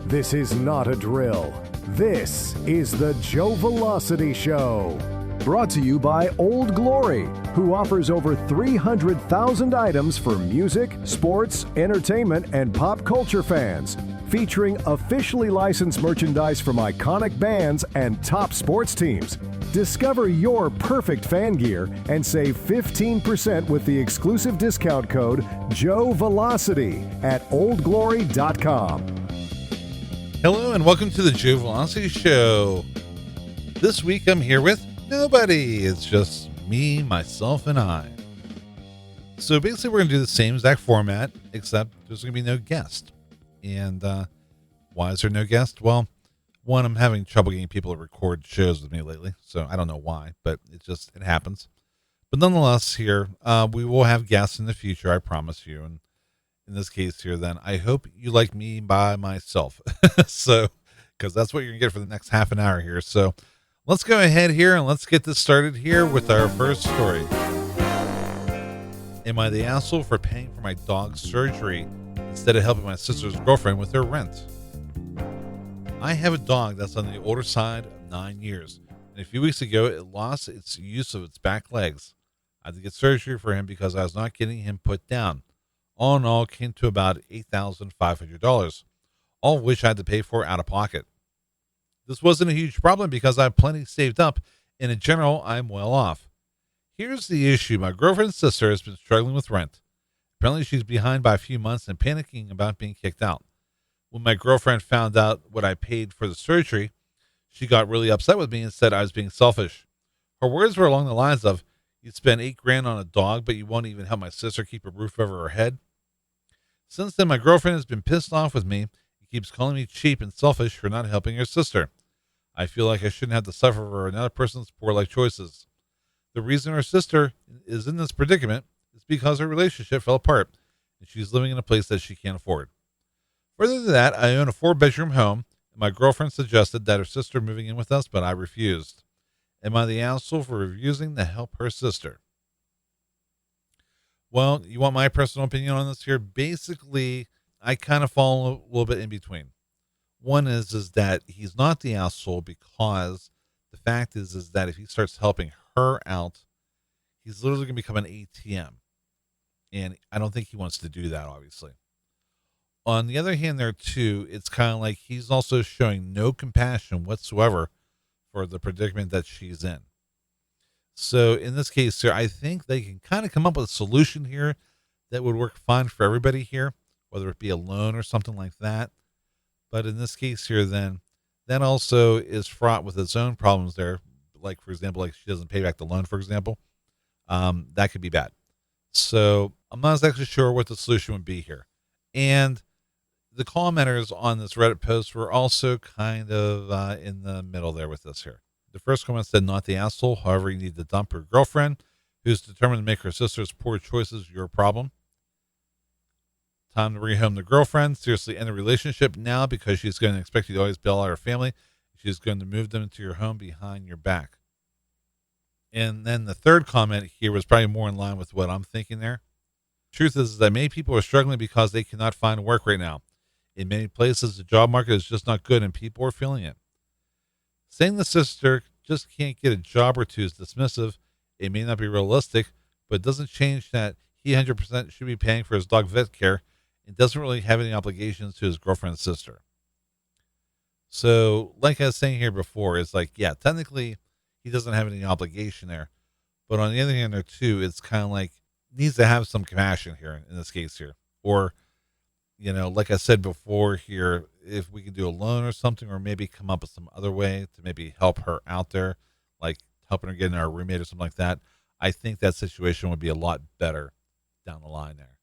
This is not a drill. This is the Joevelocity Show. Brought to you by Old Glory, who offers over 300,000 items for music, sports, entertainment, and pop culture fans, featuring officially licensed merchandise from iconic bands and top sports teams. Discover your perfect fan gear and save 15% with the exclusive discount code Joevelocity at oldglory.com. Hello and welcome to the Joevelocity Show. This week I'm here with nobody. It's just me, myself, and I. So basically we're going to do the same exact format, except there's going to be no guest. And why is there no guest? Well, one, I'm having trouble getting people to record shows with me lately, so I don't know why, but it happens. But nonetheless, here, we will have guests in the future, I promise you. And in this case here, then, I hope you like me by myself. So, because that's what you're going to get for the next half an hour here. So let's go ahead here and let's get this started here with our first story. Am I the asshole for paying for my dog's surgery instead of helping my sister's girlfriend with her rent? I have a dog that's on the older side of 9 years, and a few weeks ago it lost its use of its back legs. I had to get surgery for him because I was not getting him put down. All in all, came to about $8,500, all of which I had to pay for out of pocket. This wasn't a huge problem because I have plenty saved up, and in general, I'm well off. Here's the issue. My girlfriend's sister has been struggling with rent. Apparently, she's behind by a few months and panicking about being kicked out. When my girlfriend found out what I paid for the surgery, she got really upset with me and said I was being selfish. Her words were along the lines of, "You'd spend $8,000 on a dog, but you won't even help my sister keep a roof over her head." Since then, my girlfriend has been pissed off with me and keeps calling me cheap and selfish for not helping her sister. I feel like I shouldn't have to suffer for another person's poor life choices. The reason her sister is in this predicament is because her relationship fell apart and she's living in a place that she can't afford. Further to that, I own a 4-bedroom home, and my girlfriend suggested that her sister moving in with us, but I refused. Am I the asshole for refusing to help her sister? Well, you want my personal opinion on this here? Basically, I kind of fall a little bit in between. One is that he's not the asshole because the fact is that if he starts helping her out, he's literally going to become an ATM. And I don't think he wants to do that, obviously. On the other hand, there too, it's kind of like he's also showing no compassion whatsoever for the predicament that she's in. So in this case, sir, I think they can kind of come up with a solution here that would work fine for everybody here, whether it be a loan or something like that. But in this case here, then that also is fraught with its own problems there. Like, for example, like she doesn't pay back the loan, for example, that could be bad. So I'm not exactly sure what the solution would be here. And the commenters on this Reddit post were also kind of in the middle there with this here. The first comment said, "Not the asshole. However, you need to dump your girlfriend, who's determined to make her sister's poor choices your problem. Time to rehome the girlfriend. Seriously, end the relationship now because she's going to expect you to always bail out her family. She's going to move them into your home behind your back." And then the third comment here was probably more in line with what I'm thinking there. Truth is that many people are struggling because they cannot find work right now. In many places, the job market is just not good and people are feeling it. Saying the sister just can't get a job or two is dismissive. It may not be realistic, but it doesn't change that he 100% should be paying for his dog vet care and doesn't really have any obligations to his girlfriend's sister. So, like I was saying here before, it's like, yeah, technically he doesn't have any obligation there. But on the other hand there too, it's kind of like needs to have some compassion here in this case here. Or, you know, like I said before here, if we could do a loan or something, or maybe come up with some other way to maybe help her out there, like helping her get in our roommate or something like that, I think that situation would be a lot better down the line there.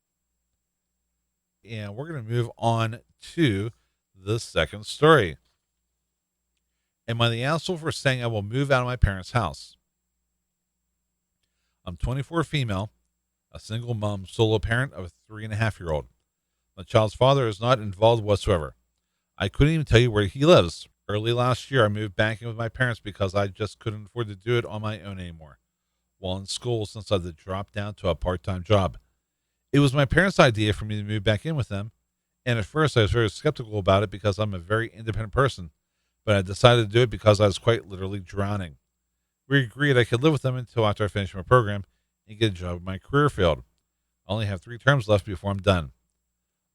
And we're going to move on to the second story. Am I the asshole for saying I will move out of my parents' house? I'm 24, female, a single mom, solo parent of a 3.5-year-old. My child's father is not involved whatsoever. I couldn't even tell you where he lives. Early last year, I moved back in with my parents because I just couldn't afford to do it on my own anymore. While in school, since I had to drop down to a part-time job. It was my parents' idea for me to move back in with them, And at first I was very skeptical about it because I'm a very independent person, but I decided to do it because I was quite literally drowning. We agreed I could live with them until after I finished my program and get a job in my career field. I only have 3 terms left before I'm done.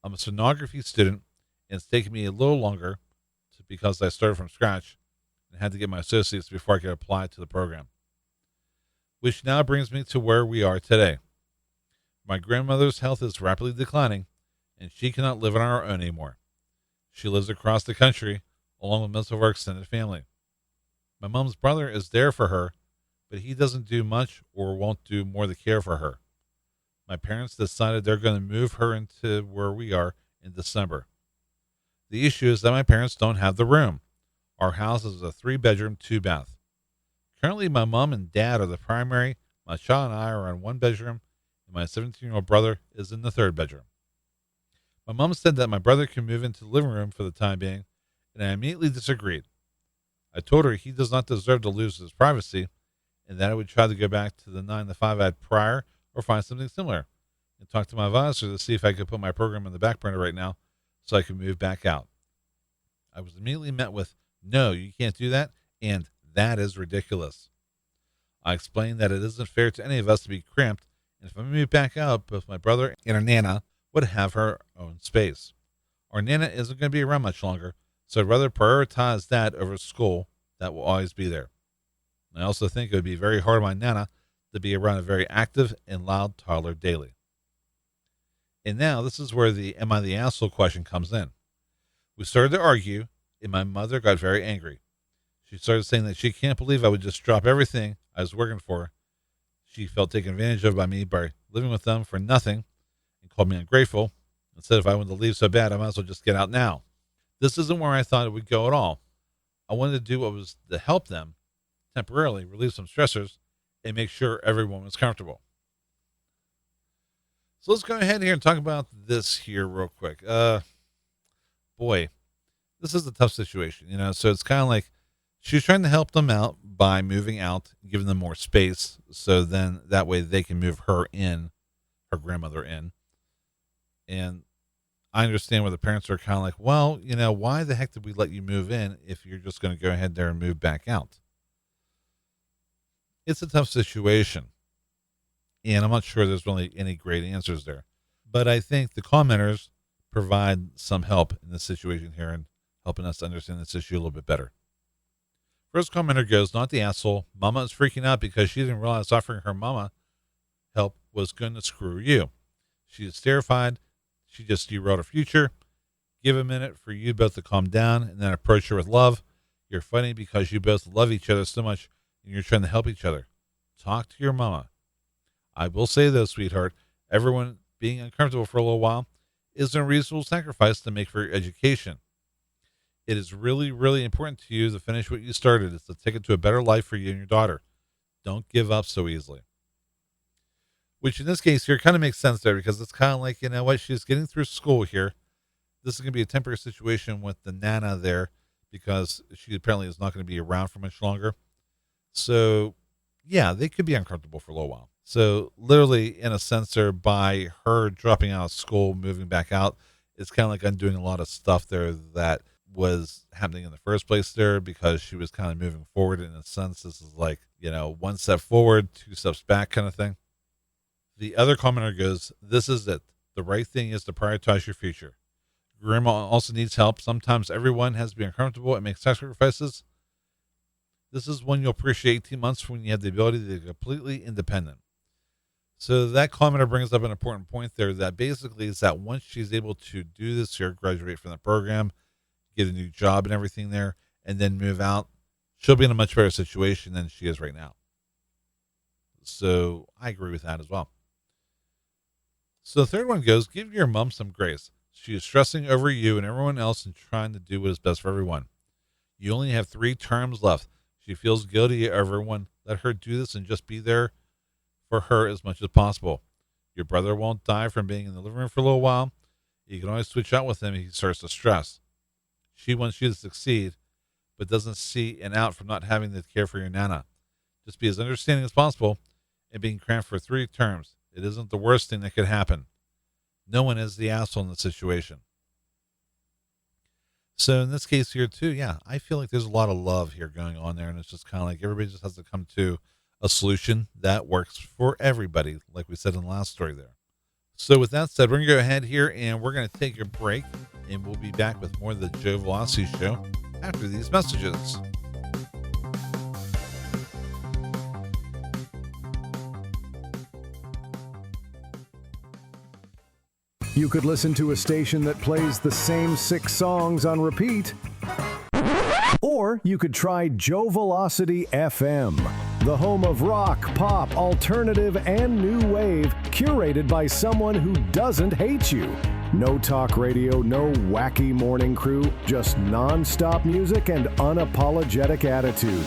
I'm a sonography student, and it's taken me a little longer because I started from scratch and had to get my associates before I could apply to the program. Which now brings me to where we are today. My grandmother's health is rapidly declining, and she cannot live on her own anymore. She lives across the country, along with most of our extended family. My mom's brother is there for her, but he doesn't do much or won't do more to care for her. My parents decided they're going to move her into where we are in December. The issue is that my parents don't have the room. Our house is a 3-bedroom, 2-bath. Currently, my mom and dad are the primary. My child and I are in 1 bedroom, and my 17-year-old brother is in the 3rd bedroom. My mom said that my brother can move into the living room for the time being, and I immediately disagreed. I told her he does not deserve to lose his privacy, and that I would try to go back to the 9 to 5 I had prior or find something similar, and talk to my advisor to see if I could put my program on the back burner right now so I could move back out. I was immediately met with, "No, you can't do that," and "That is ridiculous." I explained that it isn't fair to any of us to be cramped, and if I move back out, both my brother and our Nana would have her own space. Our Nana isn't going to be around much longer, so I'd rather prioritize that over school. That will always be there. I also think it would be very hard on my Nana to be around a very active and loud toddler daily. And now this is where the "am I the asshole" question comes in. We started to argue, and my mother got very angry. She started saying that she can't believe I would just drop everything I was working for. She felt taken advantage of by me by living with them for nothing and called me ungrateful and said if I wanted to leave so bad, I might as well just get out now. This isn't where I thought it would go at all. I wanted to do what was to help them temporarily relieve some stressors and make sure everyone was comfortable. So let's go ahead here and talk about this here real quick. Boy, this is a tough situation, so it's kind of like she's trying to help them out by moving out, giving them more space. So then that way they can move her grandmother in. And I understand where the parents are kind of like, well, why the heck did we let you move in if you're just going to go ahead there and move back out? It's a tough situation. And I'm not sure there's really any great answers there. But I think the commenters provide some help in this situation here and helping us understand this issue a little bit better. First commenter goes, "Not the asshole. Mama is freaking out because she didn't realize offering her mama help was going to screw you. She is terrified. She just derailed her future. Give a minute for you both to calm down and then approach her with love. You're fighting because you both love each other so much and you're trying to help each other. Talk to your mama. I will say though, sweetheart, everyone being uncomfortable for a little while is a reasonable sacrifice to make for your education. It is really, really important to you to finish what you started. It's to take it to a better life for you and your daughter. Don't give up so easily." Which in this case here kind of makes sense there because it's kind of like, what, she's getting through school here. This is going to be a temporary situation with the Nana there because she apparently is not going to be around for much longer. So yeah, they could be uncomfortable for a little while. So literally in a sense there, by her dropping out of school, moving back out, it's kind of like undoing a lot of stuff there that was happening in the first place there because she was kind of moving forward. In a sense, this is like, 1 step forward, 2 steps back kind of thing. The other commenter goes, "This is it. The right thing is to prioritize your future. Grandma also needs help. Sometimes everyone has to be uncomfortable and make sacrifices. This is when you'll appreciate 18 months when you have the ability to be completely independent." So that commenter brings up an important point there that basically is that once she's able to do this here, graduate from the program, get a new job and everything there, and then move out, she'll be in a much better situation than she is right now. So I agree with that as well. So the third one goes, "Give your mom some grace. She is stressing over you and everyone else and trying to do what is best for everyone. You only have 3 terms left. She feels guilty of everyone. Let her do this and just be there for her as much as possible. Your brother won't die from being in the living room for a little while. You can always switch out with him if he starts to stress. She wants you to succeed, but doesn't see an out from not having to care for your Nana. Just be as understanding as possible and being cramped for 3 terms. It isn't the worst thing that could happen. No one is the asshole in the situation." So in this case here too, yeah, I feel like there's a lot of love here going on there, and it's just kind of like everybody just has to come to a solution that works for everybody, like we said in the last story there. So with that said, we're gonna go ahead here and we're gonna take a break, and we'll be back with more of the Joevelocity Show after these messages. You could listen to a station that plays the same 6 songs on repeat. Or you could try Joevelocity FM, the home of rock, pop, alternative, and new wave, curated by someone who doesn't hate you. No talk radio, no wacky morning crew, just non-stop music and unapologetic attitude.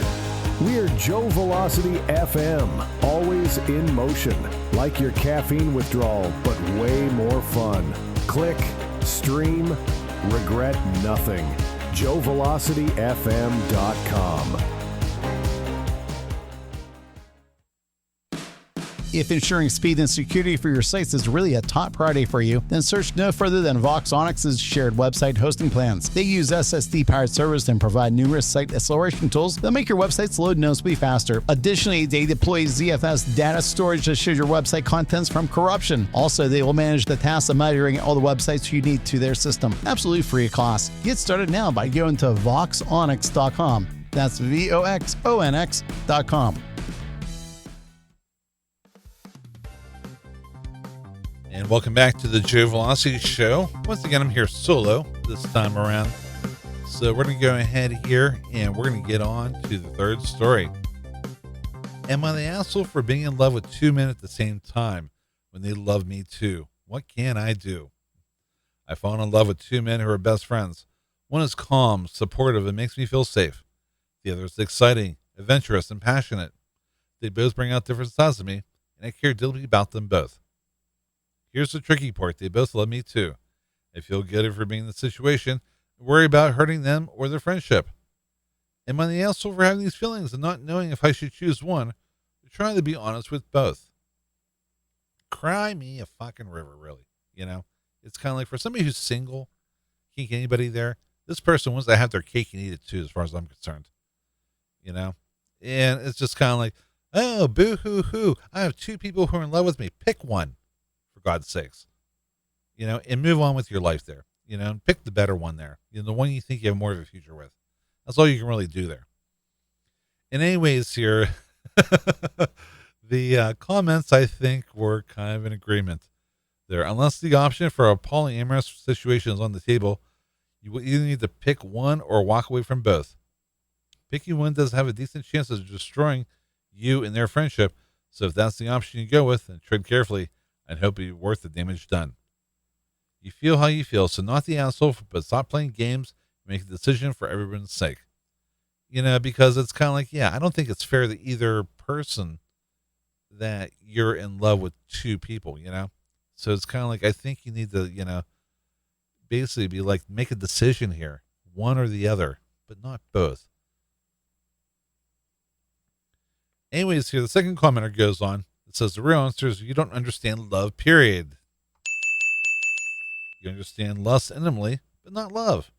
We're Joevelocity FM, always in motion, like your caffeine withdrawal, but way more fun. Click, stream, regret nothing. JoeVelocityFM.com. If ensuring speed and security for your sites is really a top priority for you, then search no further than Voxonix's shared website hosting plans. They use SSD-powered servers and provide numerous site acceleration tools that make your websites load noticeably faster. Additionally, they deploy ZFS data storage to shield your website contents from corruption. Also, they will manage the task of migrating all the websites you need to their system, absolutely free of cost. Get started now by going to Voxonix.com. That's VOXONX.com. And welcome back to the Joevelocity Show. Once again, I'm here solo this time around. So we're going to go ahead here and we're going to get on to the third story. Am I the asshole for being in love with 2 men at the same time when they love me too? What can I do? I fall in love with 2 men who are best friends. One is calm, supportive, and makes me feel safe. The other is exciting, adventurous, and passionate. They both bring out different sides of me, and I care deeply about them both. Here's the tricky part. They both love me too. I feel guilty for being in the situation and worry about hurting them or their friendship. Am I the asshole for having these feelings and not knowing if I should choose one or trying to be honest with both? Cry me a fucking river, really. You know, it's kind of like for somebody who's single, can't get anybody there. This person wants to have their cake and eat it too, as far as I'm concerned. You know, and it's just kind of like, oh, boo hoo hoo. I have 2 people who are in love with me. Pick one. God's sakes, you know, and move on with your life there, you know, and pick the better one there, you know, the one you think you have more of a future with. That's all you can really do there. And anyways, here, the comments, I think, were kind of in agreement there. Unless the option for a polyamorous situation is on the table, you will either need to pick one or walk away from both. Picking one does have a decent chance of destroying you and their friendship. So if that's the option you go with, then tread carefully and hope it'll be worth the damage done. You feel how you feel, so not the asshole, but stop playing games and make a decision for everyone's sake. You know, because it's kind of like, yeah, I don't think it's fair to either person that you're in love with 2 people, you know? So it's kind of like, I think you need to, you know, basically be like, make a decision here, one or the other, but not both. Anyways, here, the second commenter goes on. It says the real answer is you don't understand love, period. You understand lust intimately, but not love.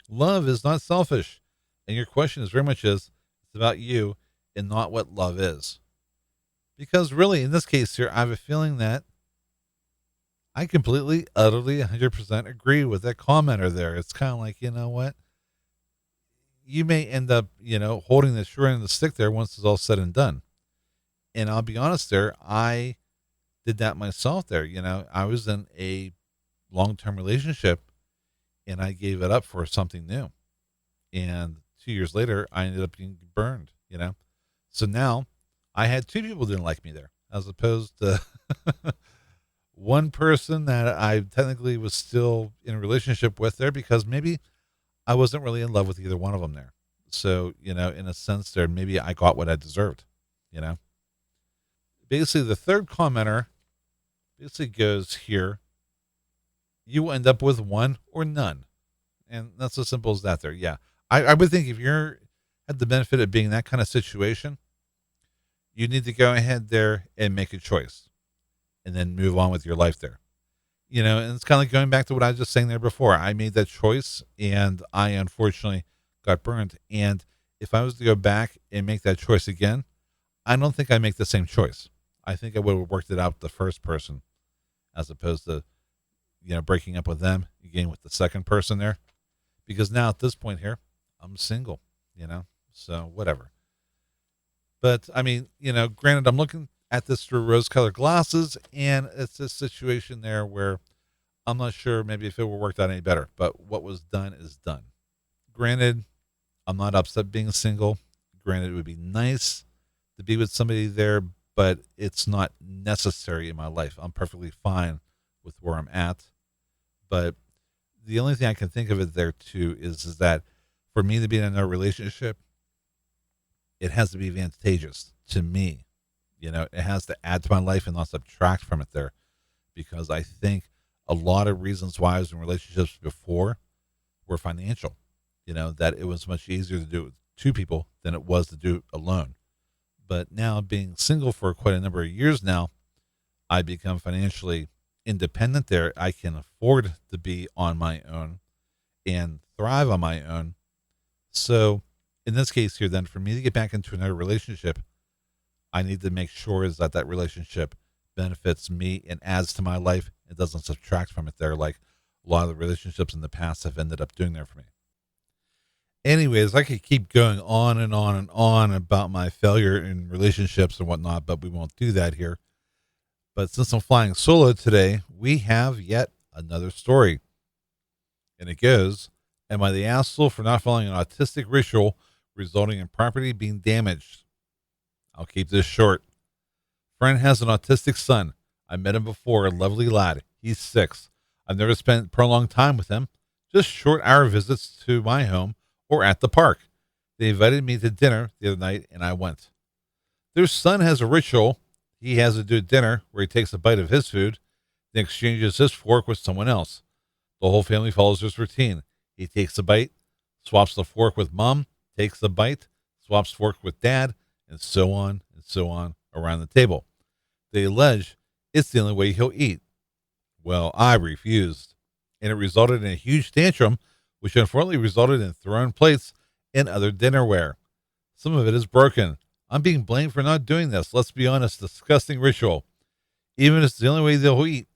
Love is not selfish. And your question is very much it's about you and not what love is. Because really, in this case here, I have a feeling that I completely, utterly, 100% agree with that commenter there. It's kind of like, you know what? You may end up, you know, holding the short end of the stick there once it's all said and done. And I'll be honest there, I did that myself there. You know, I was in a long-term relationship and I gave it up for something new. And 2 years later, I ended up being burned, you know. So now I had 2 people who didn't like me there, as opposed to one person that I technically was still in a relationship with there, because maybe I wasn't really in love with either one of them there. So, you know, in a sense there, maybe I got what I deserved, you know. Basically, the third commenter basically goes here, you will end up with one or none. And that's as simple as that there. Yeah. I would think if you're at the benefit of being in that kind of situation, you need to go ahead there and make a choice and then move on with your life there. And it's kind of like going back to what I was just saying there before. I made that choice and I unfortunately got burned. And if I was to go back and make that choice again, I don't think I make the same choice. I think I would have worked it out with the first person as opposed to, breaking up with them again with the second person there. Because now at this point here, I'm single, so whatever. But I mean, granted, I'm looking at this through rose-colored glasses, and it's a situation there where I'm not sure maybe if it would worked out any better. But what was done is done. Granted, I'm not upset being single. Granted, it would be nice to be with somebody there, but it's not necessary in my life. I'm perfectly fine with where I'm at. But the only thing I can think of it there too is that for me to be in a relationship, it has to be advantageous to me. It has to add to my life and not subtract from it there, because I think a lot of reasons why I was in relationships before were financial, that it was much easier to do it with two people than it was to do it alone. But now being single for quite a number of years now, I become financially independent there. I can afford to be on my own and thrive on my own. So in this case here, then for me to get back into another relationship, I need to make sure is that relationship benefits me and adds to my life. It doesn't subtract from it there, like a lot of the relationships in the past have ended up doing there for me. Anyways, I could keep going on and on and on about my failure in relationships and whatnot, but we won't do that here. But since I'm flying solo today, we have yet another story. And it goes, am I the asshole for not following an autistic ritual resulting in property being damaged? I'll keep this short. Friend has an autistic son. I met him before, a lovely lad. He's 6. I've never spent prolonged time with him, just short hour visits to my home or at the park. They invited me to dinner the other night, and I went. Their son has a ritual. He has to do dinner where he takes a bite of his food, then exchanges his fork with someone else. The whole family follows this routine. He takes a bite, swaps the fork with mom, takes a bite, swaps fork with dad, and so on around the table. They allege it's the only way he'll eat. Well, I refused, and it resulted in a huge tantrum, which unfortunately resulted in thrown plates and other dinnerware. Some of it is broken. I'm being blamed for not doing this. Let's be honest, disgusting ritual. Even if it's the only way they'll eat,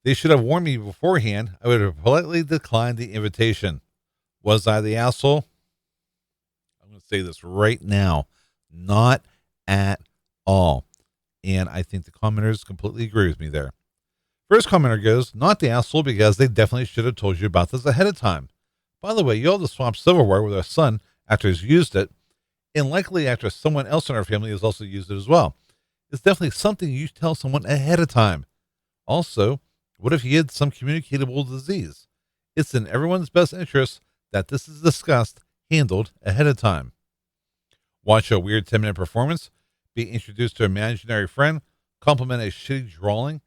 they should have warned me beforehand. I would have politely declined the invitation. Was I the asshole? I'm going to say this right now. Not at all. And I think the commenters completely agree with me there. First commenter goes, not the asshole, because they definitely should have told you about this ahead of time. By the way, you have to swap silverware with our son after he's used it, and likely after someone else in our family has also used it as well. It's definitely something you tell someone ahead of time. Also, what if he had some communicable disease? It's in everyone's best interest that this is discussed, handled ahead of time. Watch a weird 10-minute performance, be introduced to an imaginary friend, compliment a shitty drawing.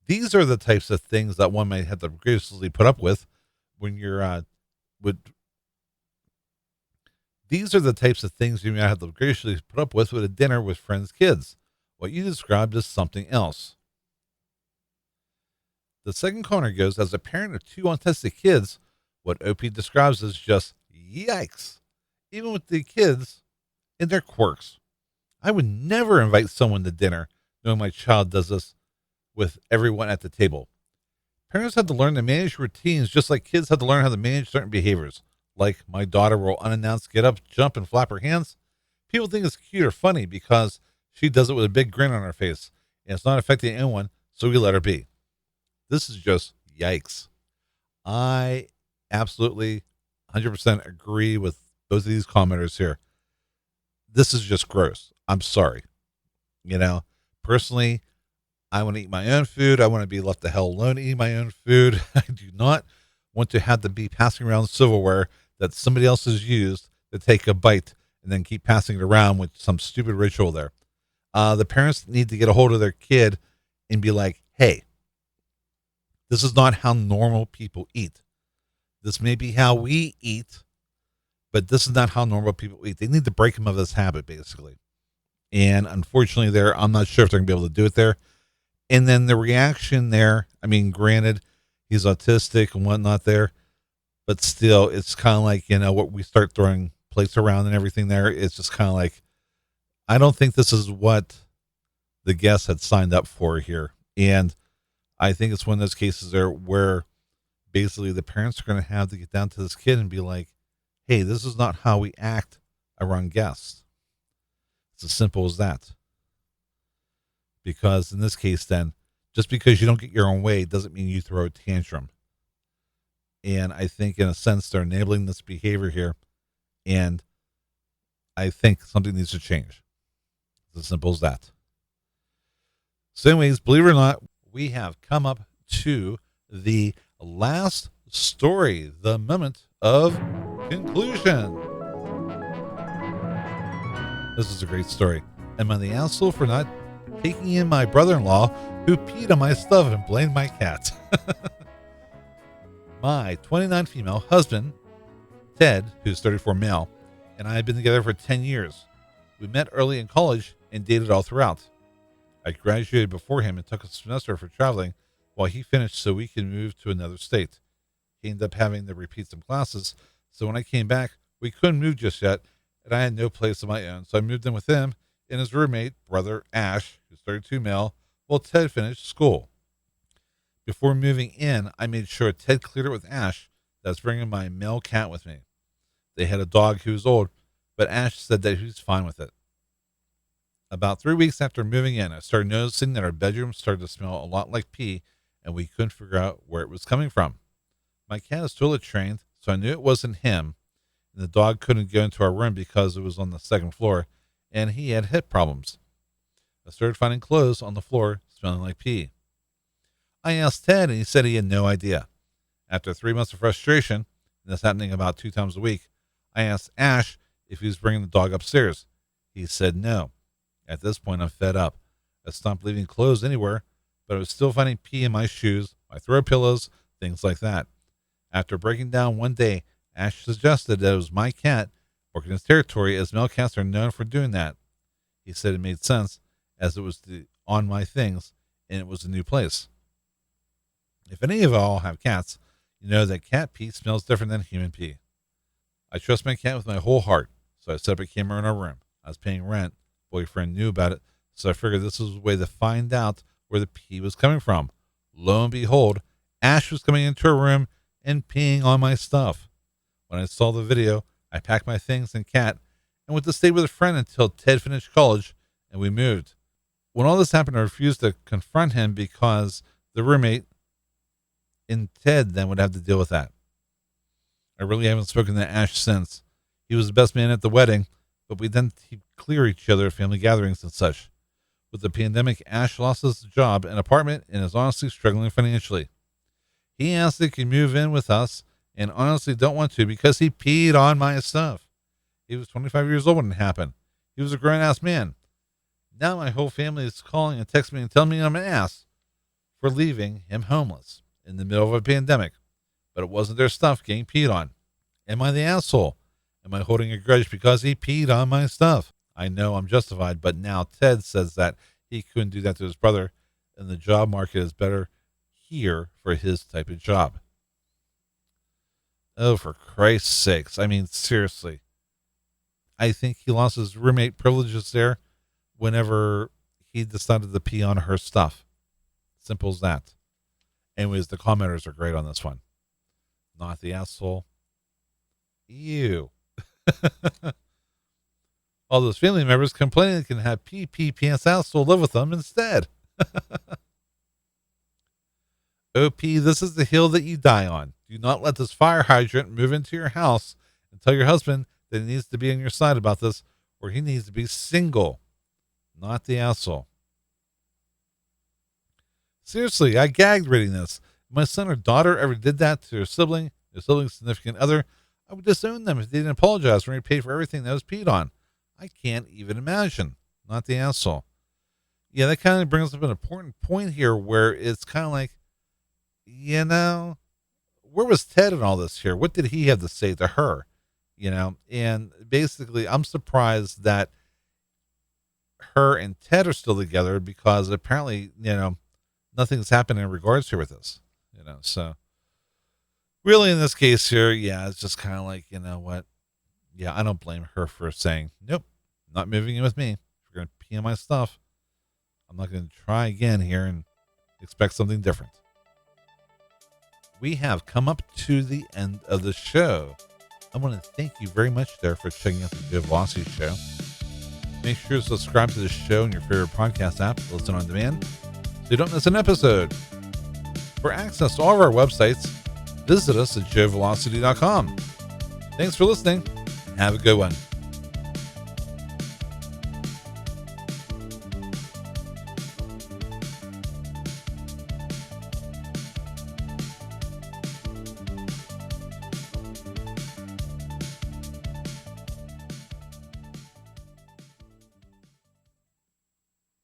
These are the types of things that one might have to graciously put up with when you're These are the types of things you might have to graciously put up with a dinner with friends' kids. What you described is something else. The second corner goes, as a parent of 2 autistic kids, what OP describes as just yikes. Even with the kids and their quirks. I would never invite someone to dinner knowing my child does this with everyone at the table. Parents have to learn to manage routines just like kids have to learn how to manage certain behaviors. Like my daughter will unannounced get up, jump, and flap her hands. People think it's cute or funny because she does it with a big grin on her face, and it's not affecting anyone, so we let her be. This is just yikes. I absolutely 100% agree with both of these commenters here. This is just gross. I'm sorry. Personally, I want to eat my own food. I want to be left the hell alone eating my own food. I do not want to have to be passing around silverware that somebody else has used to take a bite and then keep passing it around with some stupid ritual there. The parents need to get a hold of their kid and be like, hey, this is not how normal people eat. This may be how we eat, but this is not how normal people eat. They need to break them of this habit, basically. And unfortunately I'm not sure if they're going to be able to do it there. And then the reaction there, I mean, granted, he's autistic and whatnot there, but still, it's kind of like, what we start throwing plates around and everything there. It's just kind of like, I don't think this is what the guest had signed up for here. And I think it's one of those cases there where basically the parents are going to have to get down to this kid and be like, hey, this is not how we act around guests. It's as simple as that. Because in this case, then, just because you don't get your own way doesn't mean you throw a tantrum. And I think in a sense, they're enabling this behavior here. And I think something needs to change. It's as simple as that. So anyways, believe it or not, we have come up to the last story, the moment of conclusion. This is a great story. Am I the asshole for not taking in my brother-in-law who peed on my stuff and blamed my cat? My 29 female husband, Ted, who's 34 male, and I have been together for 10 years. We met early in college and dated all throughout. I graduated before him and took a semester for traveling while he finished so we could move to another state. He ended up having to repeat some classes, so when I came back, we couldn't move just yet, and I had no place of my own, so I moved in with him and his roommate, brother Ash, who's 32 male, while Ted finished school. Before moving in, I made sure Ted cleared it with Ash that I was bringing my male cat with me. They had a dog who was old, but Ash said that he was fine with it. About 3 weeks after moving in, I started noticing that our bedroom started to smell a lot like pee, and we couldn't figure out where it was coming from. My cat is toilet trained, so I knew it wasn't him, and the dog couldn't go into our room because it was on the second floor, and he had hip problems. I started finding clothes on the floor smelling like pee. I asked Ted, and he said he had no idea. After 3 months of frustration, and this happening about 2 times a week, I asked Ash if he was bringing the dog upstairs. He said no. At this point, I'm fed up. I stopped leaving clothes anywhere, but I was still finding pee in my shoes, my throw pillows, things like that. After breaking down one day, Ash suggested that it was my cat working his territory, as male cats are known for doing that. He said it made sense, as it was on my things, and it was a new place. If any of y'all have cats, you know that cat pee smells different than human pee. I trust my cat with my whole heart, so I set up a camera in our room. I was paying rent. Boyfriend knew about it, so I figured this was a way to find out where the pee was coming from. Lo and behold, Ash was coming into her room and peeing on my stuff. When I saw the video, I packed my things and cat and went to stay with a friend until Ted finished college and we moved. When all this happened, I refused to confront him because the roommate and Ted then would have to deal with that. I really haven't spoken to Ash since. He was the best man at the wedding, but we then clear each other at family gatherings and such. With the pandemic, Ash lost his job and apartment and is honestly struggling financially. He asked if he could move in with us and honestly don't want to because he peed on my stuff. He was 25 years old when it happened. He was a grown-ass man. Now my whole family is calling and texting me and telling me I'm an ass for leaving him homeless in the middle of a pandemic. But it wasn't their stuff getting peed on. Am I the asshole? Am I holding a grudge because he peed on my stuff? I know I'm justified, but now Ted says that he couldn't do that to his brother, and the job market is better here for his type of job. Oh, for Christ's sakes. I mean, seriously. I think he lost his roommate privileges there whenever he decided to pee on her stuff. Simple as that. Anyways, the commenters are great on this one. Not the asshole. Ew. All those family members complaining they can have pee pants asshole live with them instead. OP, this is the hill that you die on. Do not let this fire hydrant move into your house and tell your husband that he needs to be on your side about this, or he needs to be single. Not the asshole. Seriously, I gagged reading this. If my son or daughter ever did that to their sibling, their sibling's significant other, I would disown them if they didn't apologize when they paid for everything that was peed on. I can't even imagine. Not the asshole. Yeah, that kind of brings up an important point here where it's kind of like, where was Ted in all this here? What did he have to say to her? And basically I'm surprised that her and Ted are still together because apparently, nothing's happened in regards to her with this. So really in this case here, yeah, it's just kind of like, you know what? Yeah, I don't blame her for saying, nope, not moving in with me. If you're going to pee on my stuff, I'm not going to try again here and expect something different. We have come up to the end of the show. I want to thank you very much there for checking out the Joevelocity Show. Make sure to subscribe to the show in your favorite podcast app to listen on demand so you don't miss an episode. For access to all of our websites, visit us at joevelocity.com. Thanks for listening. Have a good one.